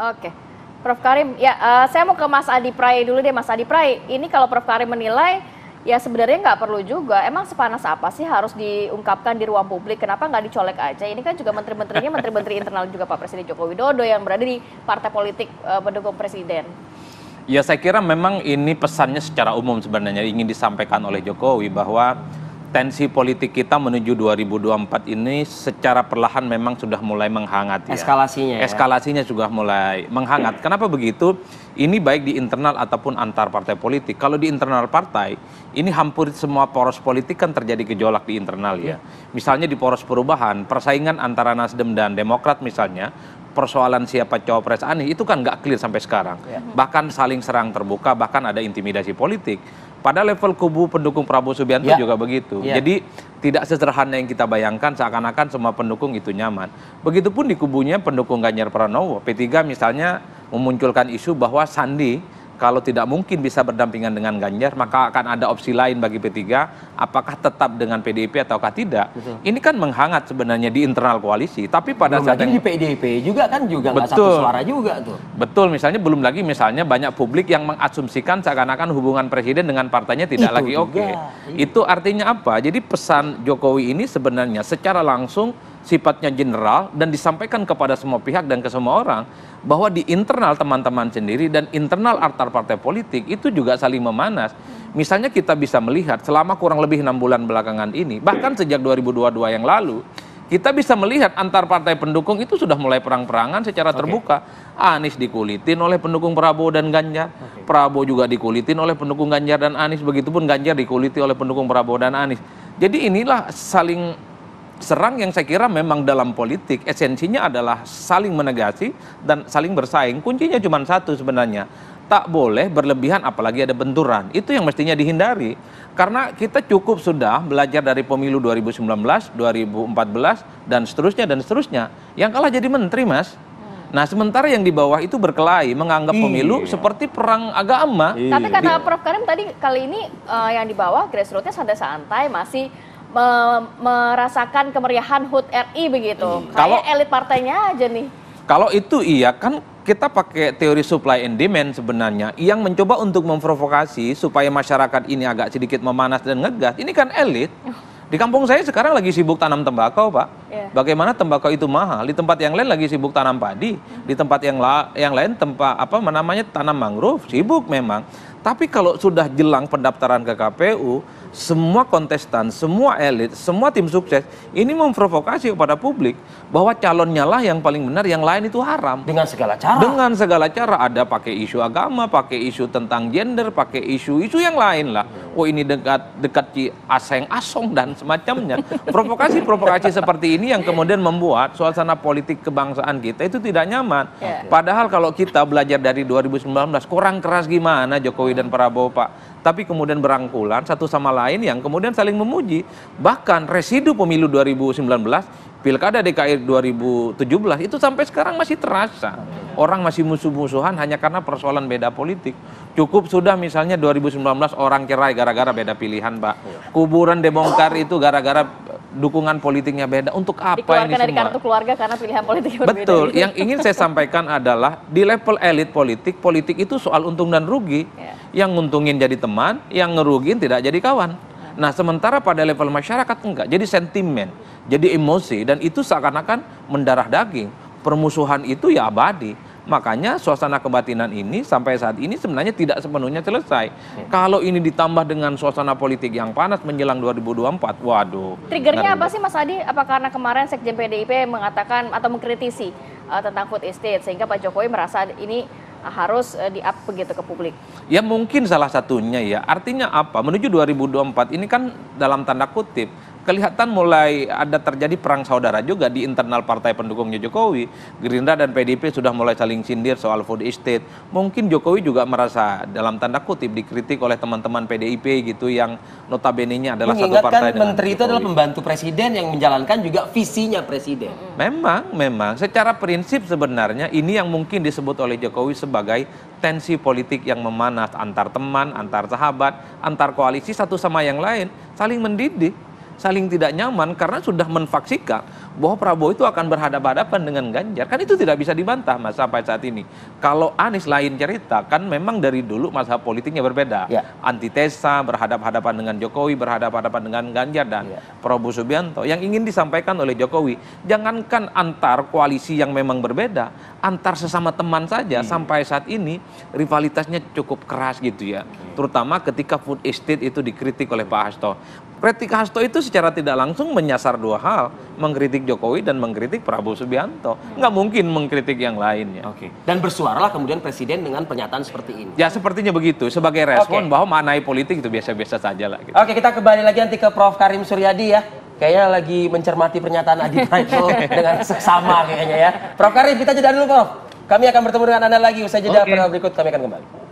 Oke, Prof Karim, ya saya mau ke Mas Adi Pray dulu deh. Mas Adi Pray, ini kalau Prof Karim menilai, ya sebenarnya nggak perlu juga. Emang sepanas apa sih harus diungkapkan di ruang publik? Kenapa nggak dicolek aja? Ini kan juga menteri-menterinya menteri-menteri internal juga Pak Presiden Joko Widodo yang berada di partai politik pendukung Presiden. Ya saya kira memang ini pesannya secara umum sebenarnya ingin disampaikan oleh Jokowi bahwa tensi politik kita menuju 2024 ini secara perlahan memang sudah mulai menghangat ya. Eskalasinya sudah mulai menghangat. Kenapa begitu? Ini baik di internal ataupun antar partai politik. Kalau di internal partai, ini hampir semua poros politik kan terjadi gejolak di internal ya. Misalnya di poros perubahan, persaingan antara Nasdem dan Demokrat misalnya, persoalan siapa cawapres Anies itu kan nggak clear sampai sekarang. Bahkan saling serang terbuka, bahkan ada intimidasi politik. Pada level kubu pendukung Prabowo Subianto juga begitu. Jadi tidak sesederhana yang kita bayangkan seakan-akan semua pendukung itu nyaman. Begitupun di kubunya pendukung Ganjar Pranowo. P3 misalnya memunculkan isu bahwa Sandi kalau tidak mungkin bisa berdampingan dengan Ganjar, maka akan ada opsi lain bagi P3, apakah tetap dengan PDIP ataukah tidak. Ini kan menghangat sebenarnya di internal koalisi, tapi pada saat yang di PDIP juga kan nggak satu suara juga tuh. Betul, belum lagi banyak publik yang mengasumsikan seakan-akan hubungan presiden dengan partainya tidak lagi oke. Itu artinya apa? Jadi pesan Jokowi ini sebenarnya secara langsung sifatnya general dan disampaikan kepada semua pihak dan ke semua orang bahwa di internal teman-teman sendiri dan internal antar partai politik itu juga saling memanas. Misalnya kita bisa melihat selama kurang lebih 6 bulan belakangan ini, bahkan sejak 2022 yang lalu, kita bisa melihat antar partai pendukung itu sudah mulai perang-perangan secara terbuka. Anies dikulitin oleh pendukung Prabowo dan Ganjar, Prabowo juga dikulitin oleh pendukung Ganjar dan Anies, begitupun Ganjar dikuliti oleh pendukung Prabowo dan Anies. Jadi inilah saling serang yang saya kira memang dalam politik esensinya adalah saling menegasi dan saling bersaing. Kuncinya cuma satu sebenarnya, tak boleh berlebihan apalagi ada benturan. Itu yang mestinya dihindari. Karena kita cukup sudah belajar dari pemilu 2019, 2014 dan seterusnya. Yang kalah jadi menteri, Mas. Nah, sementara yang di bawah itu berkelahi menganggap pemilu seperti perang agama. Tapi kata Prof Karim tadi, kali ini yang di bawah grassroots-nya santai-santai, masih merasakan kemeriahan HUT RI begitu. Kayak elit partainya aja nih. Kalau itu iya, kan kita pakai teori supply and demand sebenarnya yang mencoba untuk memprovokasi supaya masyarakat ini agak sedikit memanas dan ngegas. Ini kan elit. Di kampung saya sekarang lagi sibuk tanam tembakau, Pak. Bagaimana tembakau itu mahal? Di tempat yang lain lagi sibuk tanam padi. Di tempat yang lain tanam mangrove, sibuk memang. Tapi kalau sudah jelang pendaftaran ke KPU, semua kontestan, semua elit, semua tim sukses ini memprovokasi kepada publik bahwa calonnya lah yang paling benar, yang lain itu haram. Dengan segala cara. Dengan segala cara, ada pakai isu agama, pakai isu tentang gender, pakai isu-isu yang lain lah. Oh ini dekat Aseng Asong dan semacamnya. Provokasi-provokasi seperti ini yang kemudian membuat suasana politik kebangsaan kita itu tidak nyaman. Padahal kalau kita belajar dari 2019, kurang keras gimana Jokowi dan Prabowo, Pak. Tapi kemudian berangkulan satu sama lain yang kemudian saling memuji. Bahkan residu pemilu 2019, Pilkada DKI 2017 itu sampai sekarang masih terasa. Orang masih musuh-musuhan hanya karena persoalan beda politik. Cukup sudah misalnya 2019 orang cerai gara-gara beda pilihan, Pak. Kuburan dibongkar itu gara-gara dukungan politiknya beda. Untuk apa dikeluarkan ini semua? Dari kartu keluarga karena pilihan politiknya berbeda. Betul. Yang ingin saya sampaikan adalah di level elit politik itu soal untung dan rugi. Yang nguntungin jadi teman, yang ngerugin tidak jadi kawan. Nah, sementara pada level masyarakat enggak. Jadi sentimen, jadi emosi, dan itu seakan-akan mendarah daging. Permusuhan itu ya abadi. Makanya suasana kebatinan ini sampai saat ini sebenarnya tidak sepenuhnya selesai. Kalau ini ditambah dengan suasana politik yang panas menjelang 2024, waduh. Triggernya apa sih Mas Adi? Apa karena kemarin Sekjen PDIP mengatakan atau mengkritisi tentang food estate sehingga Pak Jokowi merasa ini harus di-up begitu ke publik? Ya mungkin salah satunya ya. Artinya apa? Menuju 2024 ini kan dalam tanda kutip kelihatan mulai ada terjadi perang saudara juga di internal partai pendukungnya Jokowi. Gerindra dan PDIP sudah mulai saling sindir soal food estate. Mungkin Jokowi juga merasa dalam tanda kutip dikritik oleh teman-teman PDIP gitu yang notabene-nya adalah satu partai dengan menteri itu adalah pembantu presiden yang menjalankan juga visinya presiden. Memang secara prinsip sebenarnya ini yang mungkin disebut oleh Jokowi sebagai tensi politik yang memanas antar teman, antar sahabat, antar koalisi satu sama yang lain, saling mendidik. saling tidak nyaman karena sudah menfaksikan bahwa Prabowo itu akan berhadapan-hadapan dengan Ganjar. Kan itu tidak bisa dibantah Mas sampai saat ini. Kalau Anies lain cerita, kan memang dari dulu mazhab politiknya berbeda. Antitesa, berhadapan-hadapan dengan Jokowi, berhadapan-hadapan dengan Ganjar dan Prabowo Subianto. Yang ingin disampaikan oleh Jokowi, jangankan antar koalisi yang memang berbeda, antar sesama teman saja sampai saat ini rivalitasnya cukup keras gitu ya. Terutama ketika food estate itu dikritik oleh Pak Hasto. Kritik Hasto itu secara tidak langsung menyasar dua hal, mengkritik Jokowi dan mengkritik Prabowo Subianto. Nggak mungkin mengkritik yang lainnya. Dan bersuaralah kemudian Presiden dengan pernyataan seperti ini. Ya sepertinya begitu, sebagai respon bahwa maknai politik itu biasa-biasa saja lah. Gitu. Oke, kita kembali lagi nanti ke Prof. Karim Suryadi ya. Kayaknya lagi mencermati pernyataan Adi Praetno dengan seksama kayaknya ya. Prof. Karim, kita jeda dulu Prof. Kami akan bertemu dengan Anda lagi usai jeda. Pada berikut kami akan kembali.